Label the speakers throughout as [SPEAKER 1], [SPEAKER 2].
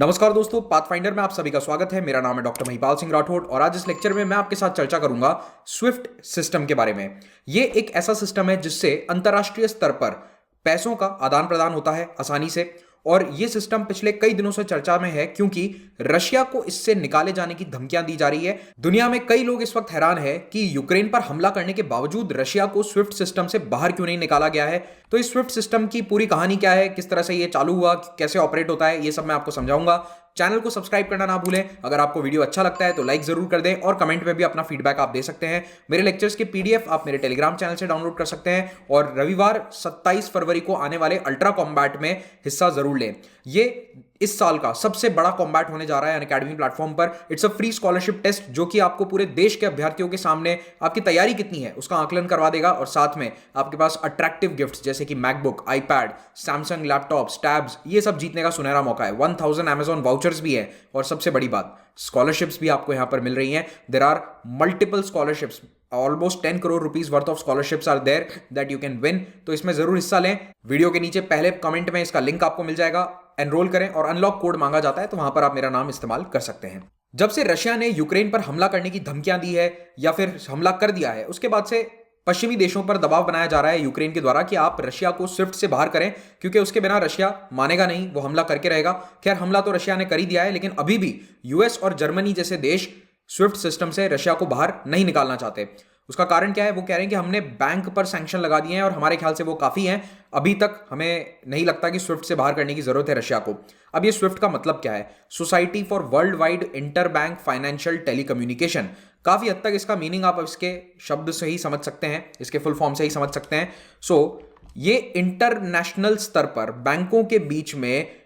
[SPEAKER 1] नमस्कार दोस्तों, पाथफाइंडर में आप सभी का स्वागत है। मेरा नाम है डॉक्टर महिपाल सिंह राठौड़ और आज इस लेक्चर में मैं आपके साथ चर्चा करूंगा स्विफ्ट सिस्टम के बारे में। ये एक ऐसा सिस्टम है जिससे अंतर्राष्ट्रीय स्तर पर पैसों का आदान प्रदान होता है आसानी से। और ये सिस्टम पिछले कई दिनों से चर्चा में है क्योंकि रशिया को इससे निकाले जाने की धमकियां दी जा रही है। दुनिया में कई लोग इस वक्त हैरान है कि यूक्रेन पर हमला करने के बावजूद रशिया को स्विफ्ट सिस्टम से बाहर क्यों नहीं निकाला गया है। तो इस स्विफ्ट सिस्टम की पूरी कहानी क्या है, किस तरह से ये चालू हुआ, कैसे ऑपरेट होता है, ये सब मैं आपको समझाऊंगा। चैनल को सब्सक्राइब करना ना भूलें। अगर आपको वीडियो अच्छा लगता है तो लाइक जरूर कर दें और कमेंट में भी अपना फीडबैक आप दे सकते हैं। मेरे लेक्चर्स के पीडीएफ आप मेरे टेलीग्राम चैनल से डाउनलोड कर सकते हैं और रविवार 27 फरवरी को आने वाले अल्ट्रा कॉम्बैट में हिस्सा जरूर लें। ये इस साल का सबसे बड़ा कॉम्बैट होने जा रहा है अनअकैडमी प्लेटफॉर्म पर। It's a free scholarship test जो कि आपको पूरे देश के अभ्यर्थियों के सामने आपकी तैयारी कितनी है उसका आकलन करवा देगा और साथ में आपके पास अट्रैक्टिव गिफ्ट्स जैसे कि MacBook, iPad, Samsung laptops, tabs, ये सब जीतने का सुनहरा मौका है। 1000 Amazon वाउचर्स भी है और सबसे बड़ी बात स्कॉलरशिप्स भी आपको यहां पर मिल रही हैं। There are multiple scholarships, almost 10 crore rupees worth of scholarships are there that you can win. तो इसमें जरूर हिस्सा लें। वीडियो के नीचे पहले कमेंट में इसका लिंक आपको मिल जाएगा। एनरोल करें और अनलॉक कोड मांगा जाता है तो वहां पर आप मेरा नाम इस्तेमाल कर सकते हैं। जब से रशिया ने यूक्रेन पर हमला करने की धमकियां दी है या फिर हमला कर दिया है, उसके बाद से पश्चिमी देशों पर दबाव बनाया जा रहा है यूक्रेन के द्वारा कि आप रशिया को स्विफ्ट से बाहर करें, क्योंकि उसके बिना रशिया मानेगा नहीं, वो हमला करके रहेगा। खैर, हमला तो रशिया ने कर ही दिया है, लेकिन अभी भी यूएस और जर्मनी जैसे देश स्विफ्ट सिस्टम से रशिया को बाहर नहीं निकालना चाहते। उसका कारण क्या है? वो कह रहे हैं कि हमने बैंक पर सैंक्शन लगा दिए हैं और हमारे ख्याल से वो काफी हैं। अभी तक हमें नहीं लगता कि स्विफ्ट से बाहर करने की जरूरत है रशिया को। अब ये स्विफ्ट का मतलब क्या है? Society for world wide inter bank financial telecommunication. काफी हद तक इसका मीनिंग आप इसके शब्द से ही समझ सकते हैं, इसके फुल फॉर्म से ही समझ सकते हैं। ये इंटरनेशनल स्तर पर बैंकों के बीच में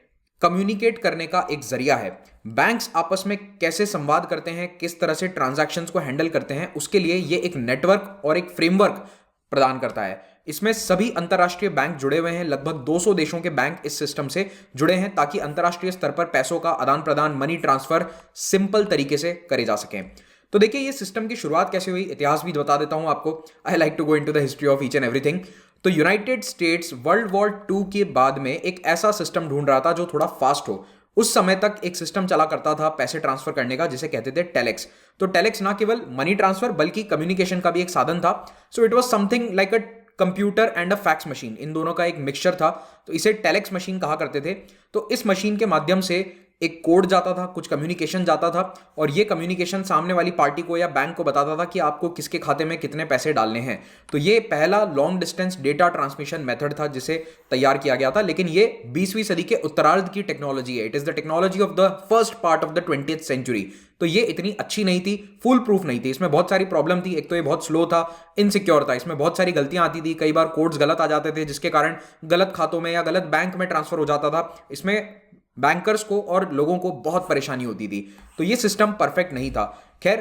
[SPEAKER 1] कम्युनिकेट करने का एक जरिया है। बैंक्स आपस में कैसे संवाद करते हैं, किस तरह से ट्रांजैक्शंस को हैंडल करते हैं, उसके लिए ये एक नेटवर्क और एक फ्रेमवर्क प्रदान करता है। इसमें सभी अंतर्राष्ट्रीय बैंक जुड़े हुए हैं। लगभग 200 देशों के बैंक इस सिस्टम से जुड़े हैं ताकि अंतर्राष्ट्रीय स्तर पर पैसों का आदान प्रदान, मनी ट्रांसफर सिंपल तरीके से करे जा सकें। तो देखिए, ये सिस्टम की शुरुआत कैसे हुई, इतिहास भी बता देता हूं आपको। I like to go into the history of each and everything. तो यूनाइटेड स्टेट्स वर्ल्ड वॉर 2 के बाद में एक ऐसा सिस्टम ढूंढ रहा था जो थोड़ा फास्ट हो। उस समय तक एक सिस्टम चला करता था पैसे ट्रांसफर करने का, जिसे कहते थे टेलेक्स। तो टेलेक्स ना केवल मनी ट्रांसफर बल्कि कम्युनिकेशन का भी एक साधन था। So it was something like a computer and a fax machine, इन दोनों का एक मिक्सचर था। तो इसे टेलेक्स मशीन कहा करते थे। तो इस मशीन के माध्यम से एक कोड जाता था, कुछ कम्युनिकेशन जाता था और ये कम्युनिकेशन सामने वाली पार्टी को या बैंक को बताता था कि आपको किसके खाते में कितने पैसे डालने हैं। तो ये पहला long distance data transmission method था जिसे तैयार किया गया था। लेकिन ये 20वीं सदी के उत्तरार्ध की टेक्नोलॉजी है। It is the technology of the first part of the 20th century. तो ये इतनी अच्छी नहीं थी, फुल प्रूफ नहीं थी। इसमें बहुत सारी प्रॉब्लम थी। एक तो ये बहुत स्लो था, इनसिक्योर था, इसमें बहुत सारी गलतियां आती थी। कई बार कोड्स गलत आ जाते थे जिसके कारण गलत खातों में या गलत बैंक में ट्रांसफर हो जाता था। इसमें बैंकर्स को और लोगों को बहुत परेशानी होती थी। तो ये सिस्टम परफेक्ट नहीं था। खैर,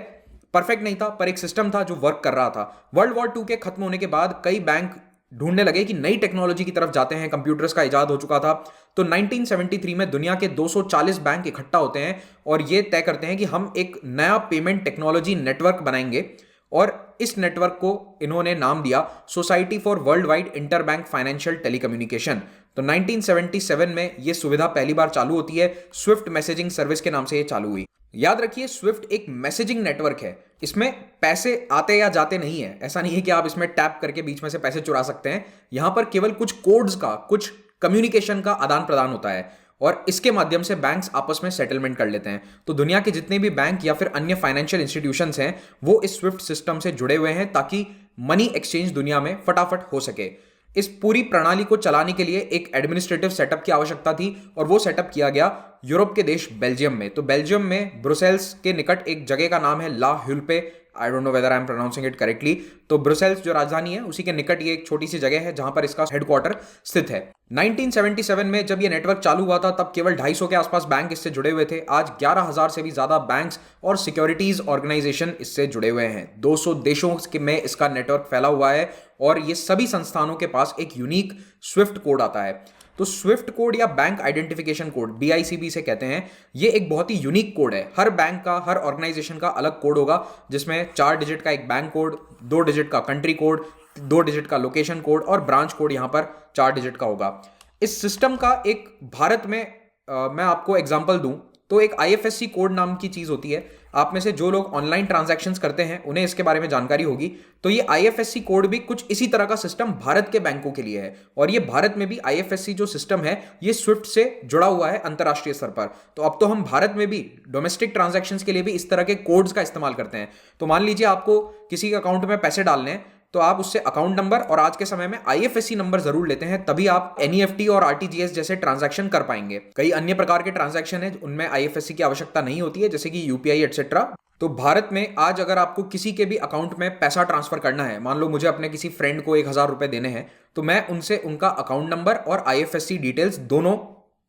[SPEAKER 1] परफेक्ट नहीं था पर एक सिस्टम था जो वर्क कर रहा था। वर्ल्ड वॉर 2 के खत्म होने के बाद कई बैंक ढूंढने लगे कि नई टेक्नोलॉजी की तरफ जाते हैं। कंप्यूटर्स का इजाद हो चुका था। तो 1973 में दुनिया के 240 बैंक इकट्ठा होते हैं और ये तय करते हैं कि हम एक नया पेमेंट टेक्नोलॉजी नेटवर्क बनाएंगे। और इस नेटवर्क को इन्होंने नाम दिया society for world wide inter bank financial telecommunication. तो 1977 में यह सुविधा पहली बार चालू होती है। स्विफ्ट मैसेजिंग सर्विस के नाम से यह चालू हुई। याद रखिए, स्विफ्ट एक मैसेजिंग नेटवर्क है। इसमें पैसे आते या जाते नहीं है। ऐसा नहीं है कि आप इसमें टैप करके बीच में से पैसे चुरा सकते हैं। यहां पर केवल कुछ कोड्स का, कुछ कम्युनिकेशन का आदान प्रदान होता है और इसके माध्यम से बैंक्स आपस में सेटलमेंट कर लेते हैं। तो दुनिया के जितने भी बैंक या फिर अन्य फाइनेंशियल इंस्टीट्यूशंस हैं वो इस स्विफ्ट सिस्टम से जुड़े हुए हैं ताकि मनी एक्सचेंज दुनिया में फटाफट हो सके। इस पूरी प्रणाली को चलाने के लिए एक एडमिनिस्ट्रेटिव सेटअप की आवश्यकता थी और वो सेटअप किया गया यूरोप के देश बेल्जियम में। तो बेल्जियम में ब्रुसेल्स के निकट एक जगह का नाम है La Hulpe. I don't know whether I am pronouncing it correctly. तो ब्रुसेल्स जो राजधानी है उसी के निकट ये एक छोटी सी जगह है जहां पर इसका हेडक्वार्टर स्थित है। 1977 में जब ये नेटवर्क चालू हुआ था तब केवल 250 के आसपास बैंक इससे जुड़े हुए थे। आज 11,000 से भी ज्यादा बैंक्स और सिक्योरिटीज ऑर्गेनाइजेशन इससे जुड़े हुए हैं। 200 देशों में इसका नेटवर्क फैला हुआ है और ये सभी संस्थानों के पास एक यूनिक स्विफ्ट कोड आता है। तो स्विफ्ट कोड या बैंक आइडेंटिफिकेशन कोड, BICB से कहते हैं, ये एक बहुत ही यूनिक कोड है। हर बैंक का, हर ऑर्गेनाइजेशन का अलग कोड होगा जिसमें 4 डिजिट का एक बैंक कोड, 2 डिजिट का कंट्री कोड, 2 डिजिट का लोकेशन कोड और ब्रांच कोड यहां पर 4 डिजिट का होगा। इस सिस्टम का एक भारत में मैं आपको एग्जांपल दूं तो एक आईएफएससी कोड नाम की चीज होती है। आप में से जो लोग ऑनलाइन ट्रांजैक्शंस करते हैं उन्हें इसके बारे में जानकारी होगी। तो ये आईएफएससी कोड भी कुछ इसी तरह का सिस्टम भारत के बैंकों के लिए है, और ये भारत में भी आईएफएससी जो सिस्टम है ये स्विफ्ट से जुड़ा हुआ है अंतरराष्ट्रीय स्तर पर। तो अब तो हम भारत में भी डोमेस्टिक ट्रांजैक्शंस के लिए भी इस तरह के कोड्स का इस्तेमाल करते हैं। तो मान लीजिए आपको किसी के अकाउंट में पैसे डालने हैं, तो आप उससे अकाउंट नंबर और आज के समय में आईएफएससी नंबर जरूर लेते हैं, तभी आप एनईएफटी और आरटीजीएस जैसे ट्रांजैक्शन कर पाएंगे। कई अन्य प्रकार के ट्रांजैक्शन है उनमें आईएफएससी की आवश्यकता नहीं होती है, जैसे कि यूपीआई एटसेट्रा। तो भारत में आज अगर आपको किसी के भी अकाउंट में पैसा ट्रांसफर करना है, मान लो मुझे अपने किसी फ्रेंड को 1,000 रुपए देने हैं, तो मैं उनसे उनका अकाउंट नंबर और आईएफएससी डिटेल्स दोनों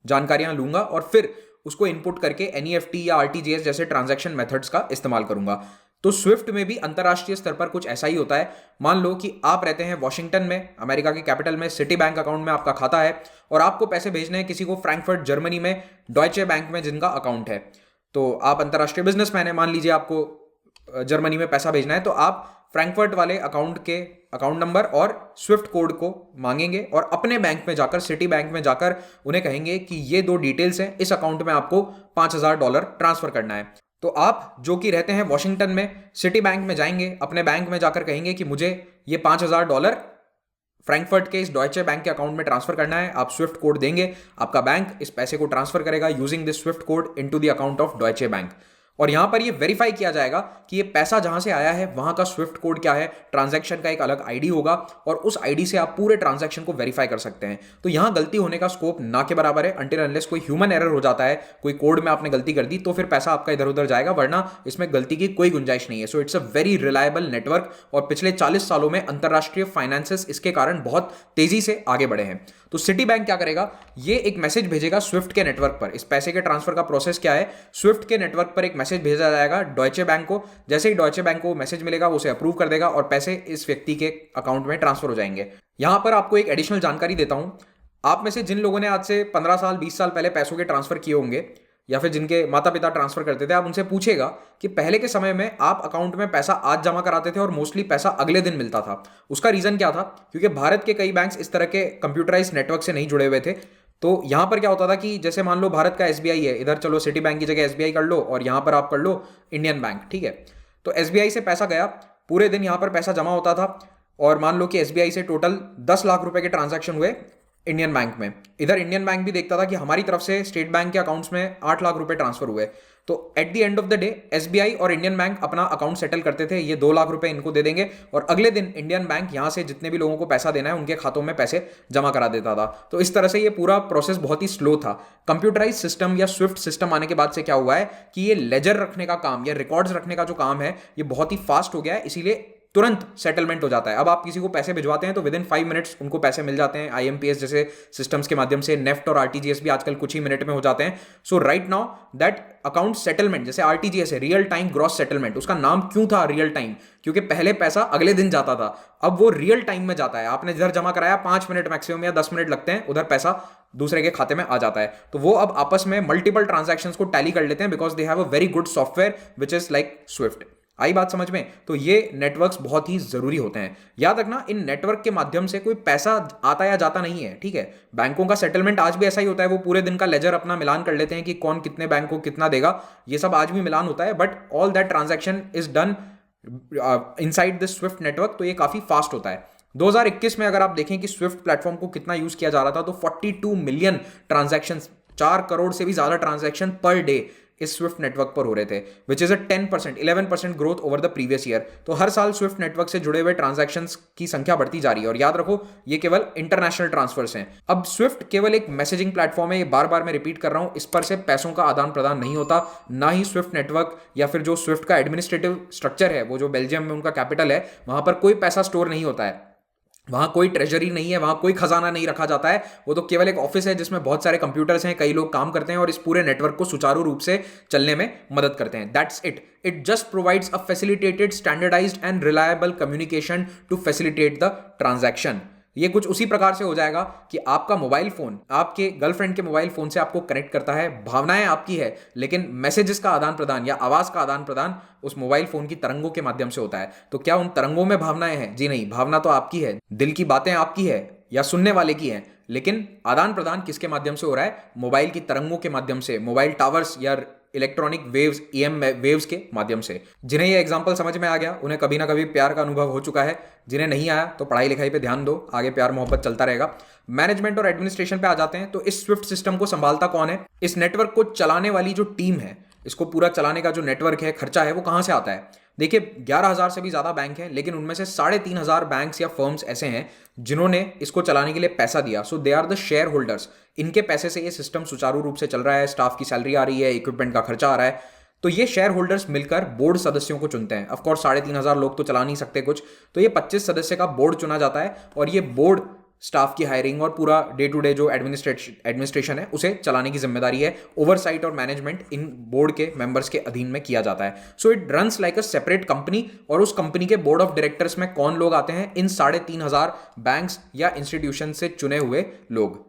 [SPEAKER 1] जानकारियां लूंगा और फिर उसको इनपुट करके एनईएफटी या आरटीजीएस जैसे ट्रांजैक्शन मेथड्स का इस्तेमाल करूंगा। तो स्विफ्ट में भी अंतरराष्ट्रीय स्तर पर कुछ ऐसा ही होता है। मान लो कि आप रहते हैं वॉशिंगटन में, अमेरिका की कैपिटल में, सिटी बैंक अकाउंट में आपका खाता है, और आपको पैसे भेजने हैं किसी को फ्रैंकफर्ट जर्मनी में डॉयचे बैंक में जिनका अकाउंट है। तो आप अंतरराष्ट्रीय बिजनेसमैन है, मान लीजिए आपको जर्मनी में पैसा भेजना है, तो आप फ्रैंकफर्ट वाले अकाउंट के अकाउंट नंबर और स्विफ्ट कोड को मांगेंगे और अपने बैंक में जाकर, सिटी बैंक में जाकर उन्हें कहेंगे कि ये दो डिटेल्स हैं, इस अकाउंट में आपको $5,000 ट्रांसफर करना है। तो आप जो कि रहते हैं वॉशिंगटन में, सिटी बैंक में जाएंगे, अपने बैंक में जाकर कहेंगे कि मुझे ये $5,000 फ्रैंकफर्ट के इस डॉयचे बैंक के अकाउंट में ट्रांसफर करना है। आप स्विफ्ट कोड देंगे, आपका बैंक इस पैसे को ट्रांसफर करेगा using this Swift code into the account of Deutsche bank. और यहां पर ये वेरीफाई किया जाएगा कि ये पैसा जहां से आया है वहां का स्विफ्ट कोड क्या है, ट्रांजैक्शन का एक अलग आईडी होगा, और उस आईडी से आप पूरे ट्रांजैक्शन को वेरीफाई कर सकते हैं। तो यहां गलती होने का स्कोप ना के बराबर है, अनटिल अनलेस कोई ह्यूमन एरर हो जाता है, कोई कोड में आपने गलती कर दी, तो फिर पैसा आपका इधर उधर जाएगा, वरना इसमें गलती की कोई गुंजाइश नहीं है। So it's a very reliable network, और पिछले 40 सालों में अंतरराष्ट्रीय फाइनेंसेस इसके कारण बहुत तेजी से आगे बढ़े हैं। तो सिटी बैंक क्या करेगा, ये एक मैसेज भेजेगा स्विफ्ट के नेटवर्क पर। इस पैसे के ट्रांसफर का प्रोसेस क्या है, स्विफ्ट के नेटवर्क पर एक मैसेज भेजा जाएगा डॉयचे बैंक को। जैसे ही डॉयचे बैंक को मैसेज मिलेगा वो उसे अप्रूव कर देगा और पैसे इस व्यक्ति के अकाउंट में ट्रांसफर हो जाएंगे। यहां पर आपको एक एडिशनल जानकारी देता हूं, आप में से जिन लोगों ने आज से 15 साल 20 साल पहले पैसों के ट्रांसफर किए होंगे, या फिर जिनके माता पिता ट्रांसफर करते थे, आप उनसे पूछेगा कि पहले के समय में आप अकाउंट में पैसा आज जमा कराते थे और मोस्टली पैसा अगले दिन मिलता था। उसका रीजन क्या था, क्योंकि भारत के कई बैंक्स इस तरह के कंप्यूटराइज नेटवर्क से नहीं जुड़े हुए थे। तो यहां पर क्या होता था कि जैसे मान लो भारत का एसबीआई है, इधर चलो सिटी बैंक की जगह एसबीआई कर लो, और यहां पर आप कर लो इंडियन बैंक, ठीक है। तो एसबीआई से पैसा गया, पूरे दिन यहां पर पैसा जमा होता था, और मान लो कि एसबीआई से टोटल 10 लाख रुपए के ट्रांजैक्शन हुए इंडियन बैंक में। इधर इंडियन बैंक भी देखता था कि हमारी तरफ से स्टेट बैंक के अकाउंट्स में 8 लाख रुपए ट्रांसफर हुए। तो at the end of the day SBI और इंडियन बैंक अपना अकाउंट सेटल करते थे, ये 2 लाख रुपए इनको दे देंगे, और अगले दिन इंडियन बैंक यहां से जितने भी लोगों को पैसा देना है उनके खातों में पैसे जमा करा देता था। तो इस तरह से ये पूरा प्रोसेस बहुत ही स्लो था। कंप्यूटराइज सिस्टम या स्विफ्ट सिस्टम आने के बाद से क्या हुआ है कि ये लेजर रखने का काम या रिकॉर्ड्स रखने का जो काम है ये बहुत ही फास्ट हो गया है, इसीलिए तुरंत सेटलमेंट हो जाता है। अब आप किसी को पैसे भिजवाते हैं तो विद इन 5 मिनट्स उनको पैसे मिल जाते हैं, आईएमपीएस जैसे सिस्टम्स के माध्यम से। नेफ्ट और आरटीजीएस भी आजकल कुछ ही मिनट में हो जाते हैं। So right now that account settlement, जैसे आरटीजीएस है, रियल टाइम ग्रॉस सेटलमेंट, उसका नाम क्यों था रियल टाइम, क्योंकि पहले पैसा अगले दिन जाता था, अब वो रियल टाइम में जाता है। आपने इधर जमा कराया, 5 मिनट मैक्सिमम या 10 मिनट लगते हैं, उधर पैसा दूसरे के खाते में आ जाता है। तो वो अब आपस में मल्टीपल ट्रांजैक्शंस को टैली कर लेते हैं, because they have a very good software which is like Swift. आई बात समझ में? तो ये नेटवर्क्स बहुत ही जरूरी होते हैं। याद रखना, इन नेटवर्क के माध्यम से कोई पैसा आता या जाता नहीं है, ठीक है। बैंकों का सेटलमेंट आज भी ऐसा ही होता है, वो पूरे दिन का लेजर अपना मिलान कर लेते हैं कि कौन कितने बैंक को कितना देगा, ये सब आज भी मिलान होता है, but all that transaction is done inside this Swift network. तो ये काफी फास्ट होता है। 2021 में अगर आप देखें कि स्विफ्ट प्लेटफॉर्म को कितना यूज किया जा रहा था, तो 42 मिलियन ट्रांजैक्शन, 4 करोड़ से भी ज्यादा ट्रांजैक्शन पर डे इस स्विफ्ट नेटवर्क पर हो रहे थे, which is a 11% growth over the previous year. तो हर साल स्विफ्ट नेटवर्क से जुड़े हुए ट्रांजैक्शंस की संख्या बढ़ती जा रही है। और याद रखो, ये केवल इंटरनेशनल ट्रांसफर्स हैं। अब स्विफ्ट केवल एक मैसेजिंग प्लेटफॉर्म है, ये बार बार मैं रिपीट कर रहा हूं, इस पर से पैसों का आदान प्रदान नहीं होता, ना ही स्विफ्ट नेटवर्क या फिर जो स्विफ्ट का एडमिनिस्ट्रेटिव स्ट्रक्चर है, वो जो बेल्जियम में उनका कैपिटल है, वहां पर कोई पैसा स्टोर नहीं होता है, वहां कोई ट्रेजरी नहीं है, वहां कोई खजाना नहीं रखा जाता है। वो तो केवल एक ऑफिस है जिसमें बहुत सारे कंप्यूटर्स हैं, कई लोग काम करते हैं और इस पूरे नेटवर्क को सुचारू रूप से चलने में मदद करते हैं। That's it just provides a facilitated, standardised and reliable communication to facilitate the transaction. ये कुछ उसी प्रकार से हो जाएगा कि आपका मोबाइल फोन आपके गर्लफ्रेंड के मोबाइल फोन से आपको कनेक्ट करता है, भावनाएं आपकी है, लेकिन मैसेजेस का आदान प्रदान या आवाज का आदान प्रदान उस मोबाइल फोन की तरंगों के माध्यम से होता है। तो क्या उन तरंगों में भावनाएं हैं? जी नहीं, भावना तो आपकी है, दिल की बातें आपकी है या सुनने वाले की है, लेकिन आदान प्रदान किसके माध्यम से हो रहा है? मोबाइल की तरंगों के माध्यम से, मोबाइल टावर्स या इलेक्ट्रॉनिक वेव्स, ईएम वेव्स के माध्यम से। जिन्हें ये एग्जांपल समझ में आ गया उन्हें कभी ना कभी प्यार का अनुभव हो चुका है, जिन्हें नहीं आया तो पढ़ाई लिखाई पे ध्यान दो, आगे प्यार मोहब्बत चलता रहेगा। मैनेजमेंट और एडमिनिस्ट्रेशन पे आ जाते हैं। तो इस स्विफ्ट सिस्टम को संभालता कौन है? इस नेटवर्क को चलाने वाली जो टीम है, इसको पूरा चलाने का जो नेटवर्क है, खर्चा है, वो कहां से आता है? देखिए 11,000 से भी ज्यादा बैंक हैं, लेकिन उनमें से 3,500 बैंक्स या फर्म्स ऐसे हैं जिन्होंने इसको चलाने के लिए पैसा दिया। So they are the shareholders. इनके पैसे से ये सिस्टम सुचारू रूप से चल रहा है, स्टाफ की सैलरी आ रही है, इक्विपमेंट का खर्चा आ रहा है। तो ये शेयर होल्डर्स मिलकर बोर्ड सदस्यों को चुनते हैं। ऑफकोर्स 3,500 लोग तो चला नहीं सकते कुछ, तो ये 25 सदस्य का बोर्ड चुना जाता है और ये बोर्ड स्टाफ की हायरिंग और पूरा डे टू डे जो एडमिनिस्ट्रेशन है उसे चलाने की जिम्मेदारी है। ओवरसाइट और मैनेजमेंट इन बोर्ड के मेंबर्स के अधीन में किया जाता है। So it runs like a separate company. और उस कंपनी के बोर्ड ऑफ डायरेक्टर्स में कौन लोग आते हैं? इन 3,500 बैंक्स या इंस्टीट्यूशन से चुने हुए लोग।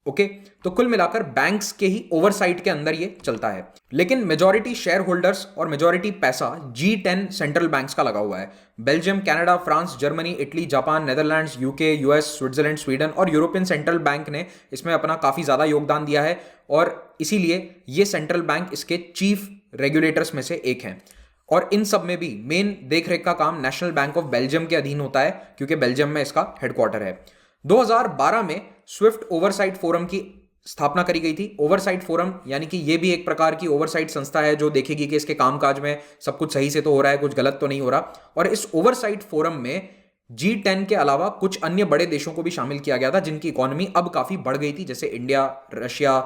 [SPEAKER 1] ओके, तो कुल मिलाकर बैंक्स के ही ओवरसाइट के अंदर ये चलता है। लेकिन मेजॉरिटी शेयर होल्डर्स और मेजॉरिटी पैसा G10 सेंट्रल बैंक्स का लगा हुआ है। Belgium, Canada, France, Germany, Italy, Japan, Netherlands, UK, US, Switzerland, Sweden और यूरोपियन सेंट्रल बैंक ने इसमें अपना काफी ज्यादा योगदान दिया है और इसीलिए ये सेंट्रल बैंक इसके चीफ रेगुलेटर्स में से एक हैं। और इन सब में भी मेन देखरेख का काम नेशनल बैंक ऑफ बेल्जियम के अधीन होता है, क्योंकि बेल्जियम में इसका हेडक्वार्टर है। 2012 में स्विफ्ट ओवरसाइट फोरम की स्थापना करी गई थी। ओवरसाइट फोरम यानी कि ये भी एक प्रकार की ओवरसाइट संस्था है जो देखेगी कि इसके कामकाज में सब कुछ सही से तो हो रहा है, कुछ गलत तो नहीं हो रहा। और इस ओवरसाइट फोरम में G10 के अलावा कुछ अन्य बड़े देशों को भी शामिल किया गया था जिनकी इकोनॉमी अब काफी बढ़ गई थी, जैसे India, Russia,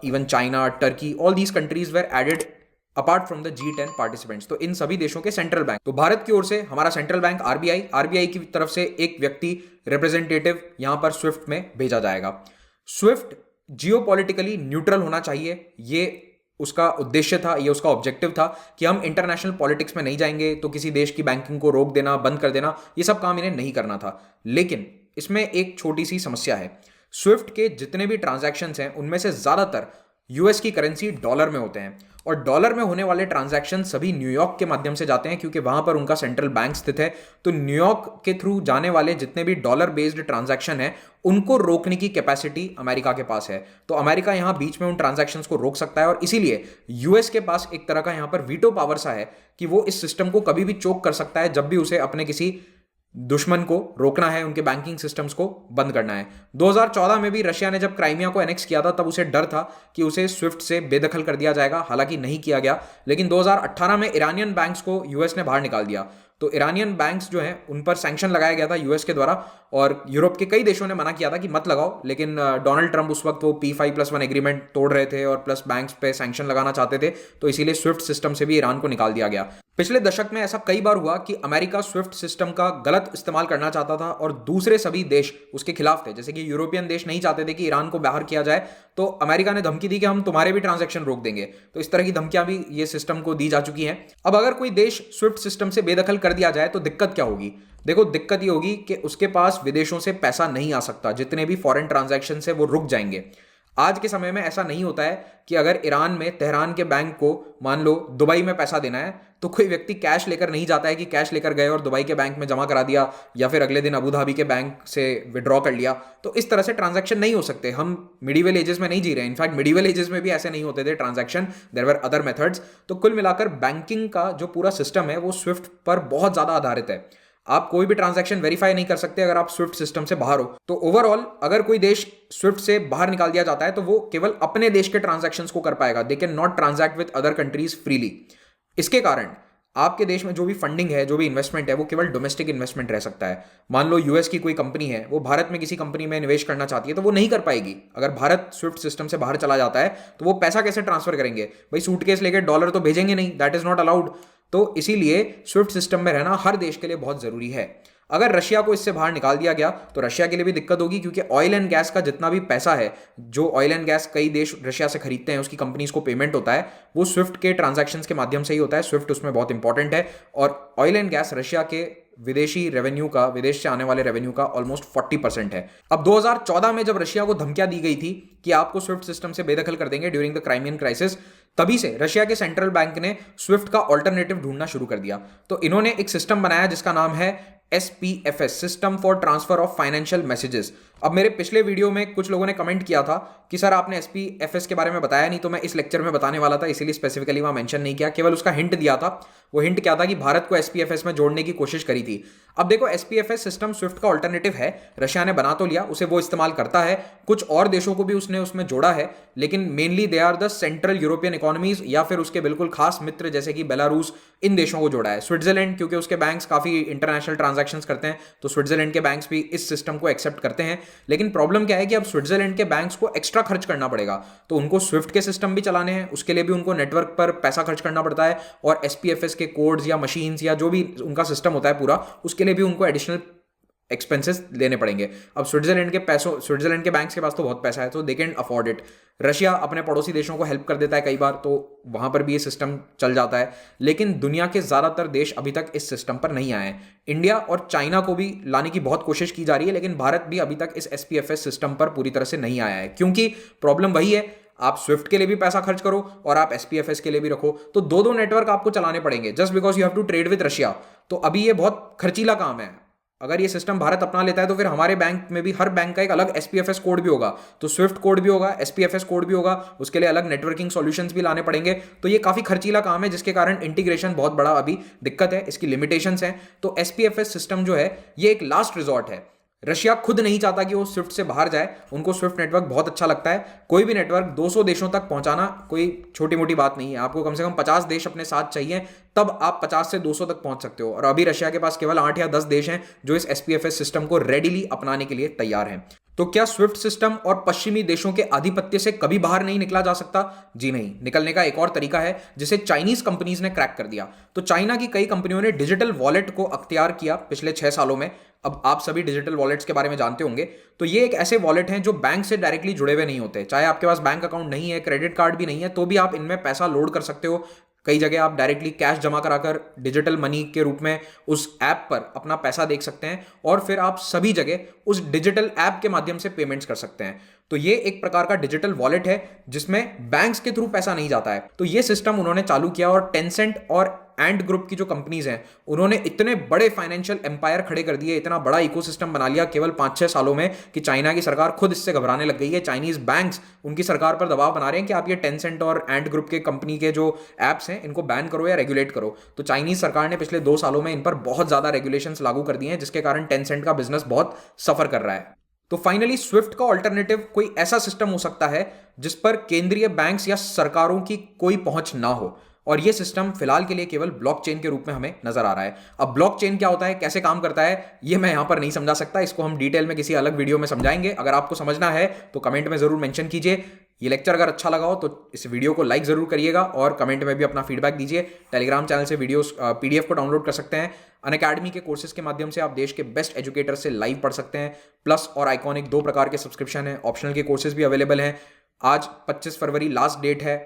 [SPEAKER 1] even China, Turkey. All these countries were added apart from the G10 participants. तो इन सभी देशों के सेंट्रल बैंक, तो भारत की ओर से हमारा सेंट्रल बैंक आरबीआई की तरफ से एक व्यक्ति रिप्रेजेंटेटिव यहां पर स्विफ्ट में भेजा जाएगा। स्विफ्ट जियोपॉलिटिकली न्यूट्रल होना चाहिए, ये उसका उद्देश्य था, ये उसका ऑब्जेक्टिव था कि हम इंटरनेशनल पॉलिटिक्स में नहीं जाएंगे, तो किसी देश की बैंकिंग को रोक देना, बंद कर देना, ये सब काम इन्हें नहीं करना था। लेकिन इसमें एक छोटी सी समस्या है। स्विफ्ट के जितने भी ट्रांजैक्शंस हैं उनमें से ज्यादातर यूएस की करेंसी डॉलर में होते हैं और डॉलर में होने वाले ट्रांजैक्शन सभी न्यूयॉर्क के माध्यम से जाते हैं, क्योंकि वहां पर उनका सेंट्रल बैंक स्थित है। तो न्यूयॉर्क के थ्रू जाने वाले जितने भी डॉलर बेस्ड ट्रांजैक्शन है उनको रोकने की कैपेसिटी अमेरिका के पास है। तो अमेरिका यहां बीच में उन ट्रांजैक्शंस को रोक सकता है और इसीलिए यूएस के पास एक तरह का यहां पर वीटो पावर सा है कि वो इस सिस्टम को कभी भी चोक कर सकता है जब भी उसे अपने किसी दुश्मन को रोकना है, उनके बैंकिंग सिस्टम्स को बंद करना है। 2014 में भी रशिया ने जब क्राइमिया को एनेक्स किया था तब उसे डर था कि उसे स्विफ्ट से बेदखल कर दिया जाएगा, हालांकि नहीं किया गया। लेकिन 2018 में ईरानियन बैंक्स को यूएस ने बाहर निकाल दिया। तो ईरानियन बैंक्स जो हैं उन पर सैंक्शन लगाया गया था यूएस के द्वारा और यूरोप के कई देशों ने मना किया था कि मत लगाओ, लेकिन डोनाल्ड ट्रंप उस वक्त वो P5+1 एग्रीमेंट तोड़ रहे थे और प्लस बैंक्स पे सैंक्शन लगाना चाहते थे, तो इसीलिए स्विफ्ट सिस्टम से भी ईरान को निकाल दिया गया। पिछले दशक में ऐसा कई बार हुआ कि अमेरिका स्विफ्ट सिस्टम का गलत इस्तेमाल करना चाहता था और दूसरे सभी देश उसके खिलाफ थे। जैसे कि यूरोपियन देश नहीं चाहते थे कि ईरान को बाहर किया जाए, तो अमेरिका ने धमकी दी कि हम तुम्हारे भी ट्रांजैक्शन रोक देंगे। तो इस तरह की धमकियां भी ये सिस्टम को दी जा चुकी हैं। अब अगर कोई देश स्विफ्ट सिस्टम से बेदखल कर दिया जाए तो दिक्कत क्या होगी? देखो, दिक्कत ये होगी कि उसके पास विदेशों से पैसा नहीं आ सकता, जितने भी फॉरेन ट्रांजैक्शन है वो रुक जाएंगे। आज के समय में ऐसा नहीं होता है कि अगर ईरान में तेहरान के बैंक को मान लो दुबई में पैसा देना है तो कोई व्यक्ति कैश लेकर नहीं जाता है कि कैश लेकर गए और दुबई के बैंक में जमा करा दिया या फिर अगले दिन अबू धाबी के बैंक से विड्रॉ कर लिया। तो इस तरह से ट्रांजैक्शन नहीं हो सकते। हम मिडीवल एजेस में नहीं जी रहे हैं। इनफैक्ट मिडीवल एजेस में भी ऐसे नहीं होते थे transaction, there were other methods. तो कुल मिलाकर बैंकिंग का जो पूरा सिस्टम है वो स्विफ्ट पर बहुत ज्यादा आधारित है। आप कोई भी ट्रांजैक्शन वेरीफाई नहीं कर सकते अगर आप स्विफ्ट सिस्टम से बाहर हो। तो ओवरऑल अगर कोई देश स्विफ्ट से बाहर निकाल दिया जाता है तो वो केवल अपने देश के ट्रांजैक्शंस को कर पाएगा। They can not transact with other countries freely. इसके कारण आपके देश में जो भी फंडिंग है, जो भी इन्वेस्टमेंट है, वो केवल डोमेस्टिक इन्वेस्टमेंट रह सकता है। मान लो यूएस की कोई कंपनी है, वो भारत में किसी कंपनी में निवेश करना चाहती है तो वो नहीं कर पाएगी। अगर भारत स्विफ्ट सिस्टम से बाहर चला जाता है तो वो पैसा कैसे ट्रांसफर करेंगे? भाई सूटकेस लेके डॉलर तो भेजेंगे नहीं, दैट इज नॉट अलाउड। तो इसीलिए स्विफ्ट सिस्टम में रहना हर देश के लिए बहुत जरूरी है। अगर रशिया को इससे बाहर निकाल दिया गया तो रशिया के लिए भी दिक्कत होगी, क्योंकि ऑयल एंड गैस का जितना भी पैसा है, जो ऑयल एंड गैस कई देश रशिया से खरीदते हैं, उसकी कंपनीज को पेमेंट होता है, वो स्विफ्ट के ट्रांजैक्शंस के माध्यम से ही होता है। स्विफ्ट उसमें बहुत इंपॉर्टेंट है और ऑयल एंड गैस रशिया के विदेशी रेवेन्यू का, विदेश से आने वाले रेवेन्यू का ऑलमोस्ट 40% है। अब 2014 में जब रशिया को धमकियां दी गई थी कि आपको स्विफ्ट सिस्टम से बेदखल कर देंगे ड्यूरिंग द क्राइमियन क्राइसिस, तभी से रशिया के सेंट्रल बैंक ने स्विफ्ट का ऑल्टरनेटिव ढूंढना शुरू कर दिया। तो इन्होंने एक सिस्टम बनाया जिसका नाम है SPFS, system for transfer of financial messages. अब मेरे पिछले वीडियो में कुछ लोगों ने कमेंट किया था कि सर आपने SPFS के बारे में बताया नहीं, तो मैं इस लेक्चर में बताने वाला था, इसीलिए स्पेसिफिकली वहां मेंशन नहीं किया, केवल उसका हिंट दिया था। वो हिंट क्या था कि भारत को SPFS में जोड़ने की कोशिश करी थी। अब देखो, SPFS सिस्टम स्विफ्ट का ऑल्टरनेटिव है, रशिया ने बना तो लिया, उसे वो इस्तेमाल करता है, कुछ और देशों को भी उसने उसमें जोड़ा है, लेकिन mainly they are the central European economies या फिर उसके बिल्कुल खास मित्र जैसे कि बेलारूस, इन देशों को जोड़ा है। स्विट्जरलैंड, क्योंकि उसके बैंक्स काफी इंटरनेशनल ट्रांजैक्शंस करते हैं, तो स्विट्जरलैंड के बैंक्स भी इस सिस्टम को एक्सेप्ट करते हैं। लेकिन प्रॉब्लम क्या है कि अब स्विट्जरलैंड के बैंक्स को एक्स्ट्रा खर्च करना पड़ेगा, तो उनको स्विफ्ट के सिस्टम भी चलाने हैं, उसके लिए भी उनको नेटवर्क पर पैसा खर्च करना पड़ता है, और SPFS के कोड्स या मशीन्स या जो भी उनका सिस्टम होता है पूरा, उसके लिए भी उनको एडिशनल एक्सपेंसेस लेने पड़ेंगे। अब स्विट्जरलैंड के बैंक्स के पास तो बहुत पैसा है, तो they can afford it. Russia अपने पड़ोसी देशों को हेल्प कर देता है कई बार, तो वहां पर भी ये सिस्टम चल जाता है। लेकिन दुनिया के ज्यादातर देश अभी तक इस सिस्टम पर नहीं आए हैं। इंडिया और चाइना को भी लाने की बहुत कोशिश की जा रही है, लेकिन भारत भी अभी तक इस SPFS सिस्टम पर पूरी तरह से नहीं आया है, क्योंकि प्रॉब्लम वही है, आप स्विफ्ट के लिए भी पैसा खर्च करो और आप SPFS के लिए भी रखो, तो दो नेटवर्क आपको चलाने पड़ेंगे just because you have to trade with Russia. तो अभी ये बहुत खर्चीला काम है। अगर ये सिस्टम भारत अपना लेता है तो फिर हमारे बैंक में भी हर बैंक का एक अलग SPFS कोड भी होगा, तो स्विफ्ट कोड भी होगा, SPFS कोड भी होगा, उसके लिए अलग नेटवर्किंग सॉल्यूशंस भी लाने पड़ेंगे। तो ये काफी खर्चीला काम है, जिसके कारण इंटीग्रेशन बहुत बड़ा अभी दिक्कत है, इसकी लिमिटेशंस हैं। तो SPFS सिस्टम जो है ये एक लास्ट रिजॉर्ट है। रशिया खुद नहीं चाहता कि वो स्विफ्ट से बाहर जाए, उनको स्विफ्ट नेटवर्क बहुत अच्छा लगता है। कोई भी नेटवर्क 200 देशों तक पहुंचाना कोई छोटी मोटी बात नहीं है, आपको कम से कम 50 देश अपने साथ चाहिए, तब आप 50 से 200 तक पहुंच सकते हो। और अभी रशिया के पास केवल 8 या 10 देश हैं जो इस SPFS सिस्टम को रेडिली अपनाने के लिए तैयार हैं। तो क्या स्विफ्ट सिस्टम और पश्चिमी देशों के आधिपत्य से कभी बाहर नहीं निकला जा सकता? जी नहीं, निकलने का एक और तरीका है जिसे चाइनीज कंपनीज ने क्रैक कर दिया। तो चाइना की कई कंपनियों ने डिजिटल वॉलेट को अख्तियार किया पिछले 6 सालों में। अब आप सभी डिजिटल वॉलेट्स के बारे में जानते होंगे। तो ये एक ऐसे वॉलेट हैं जो बैंक से डायरेक्टली जुड़े हुए नहीं होते, चाहे आपके पास बैंक अकाउंट नहीं है, क्रेडिट कार्ड भी नहीं है, तो भी आप इनमें पैसा लोड कर सकते हो। कई जगह आप डायरेक्टली कैश जमा कराकर डिजिटल मनी के रूप में उस ऐप पर अपना पैसा देख सकते हैं, और फिर आप सभी जगह उस डिजिटल ऐप के माध्यम से पेमेंट्स कर सकते हैं। तो ये एक प्रकार का डिजिटल वॉलेट है जिसमें बैंक्स के थ्रू पैसा नहीं जाता है। तो ये सिस्टम उन्होंने चालू किया, और टेंसेंट और एंड ग्रुप की जो कंपनीज हैं उन्होंने इतने बड़े फाइनेंशियल एम्पायर खड़े कर दिए, इतना बड़ा इकोसिस्टम बना लिया केवल 5-6 सालों में, कि चाइना की सरकार खुद इससे घबराने लग गई है। चाइनीज बैंक्स उनकी सरकार पर दबाव बना रहे हैं कि आप ये टेंसेंट और एंड ग्रुप के कंपनी के जो एप्स हैं इनको बैन करो या रेगुलेट करो। तो चाइनीज सरकार ने पिछले 2 सालों में इन पर बहुत ज्यादा रेगुलेशंस लागू कर दिए हैं, जिसके कारण टेंसेंट का बिजनेस बहुत सफर कर रहा है। तो फाइनली स्विफ्ट का ऑल्टरनेटिव कोई ऐसा सिस्टम हो सकता है जिस पर केंद्रीय बैंक्स या सरकारों की कोई पहुंच ना हो, और ये सिस्टम फिलहाल के लिए केवल ब्लॉकचेन के रूप में हमें नजर आ रहा है। अब ब्लॉकचेन क्या होता है, कैसे काम करता है, ये मैं यहां पर नहीं समझा सकता, इसको हम डिटेल में किसी अलग वीडियो में समझाएंगे। अगर आपको समझना है तो कमेंट में जरूर मेंशन कीजिए। ये लेक्चर अगर अच्छा लगा हो तो इस वीडियो को लाइक जरूर करिएगा, और कमेंट में भी अपना फीडबैक दीजिए। टेलीग्राम चैनल से वीडियोस PDF को डाउनलोड कर सकते हैं। अनअकैडमी के कोर्सेज के माध्यम से आप देश के बेस्ट एजुकेटर से लाइव पढ़ सकते हैं। प्लस और आइकॉनिक 2 प्रकार के सब्सक्रिप्शन है, ऑप्शनल के कोर्सेज भी अवेलेबल हैं। आज 25 फरवरी लास्ट डेट है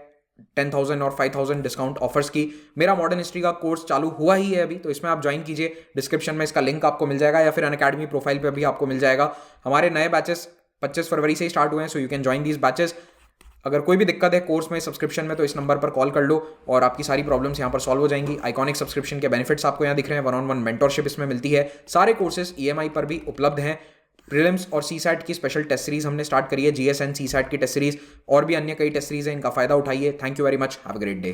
[SPEAKER 1] 10,000 और 5,000 डिस्काउंट ऑफर्स की। मेरा मॉडर्न हिस्ट्री का कोर्स चालू हुआ ही है अभी, तो इसमें आप ज्वाइन कीजिए। डिस्क्रिप्शन में इसका लिंक आपको मिल जाएगा, या फिर अनअकैडमी प्रोफाइल पे भी आपको मिल जाएगा। हमारे नए बैचेस 25 फरवरी से ही स्टार्ट हुए हैं, so you can join these batches. अगर कोई भी दिक्कत है कोर्स में, सब्सक्रिप्शन में, तो इस नंबर पर कॉल कर लो और आपकी सारी प्रॉब्लम्स यहाँ पर सॉल्व हो जाएंगी। आइकॉनिक सब्सक्रिप्शन के बेनिफिट्स आपको यहाँ दिख रहे हैं, 1-on-1 मेंटरशिप इसमें मिलती है। सारे कोर्सेज EMI पर भी उपलब्ध हैं। प्रीलिम्स और CSAT की स्पेशल टेस्ट सीरीज हमने स्टार्ट करी है, GSN CSAT की टेस्ट सीरीज, और भी अन्य कई टेस्ट सीरीज हैं, इनका फायदा उठाइए। Thank you very much, have a great day.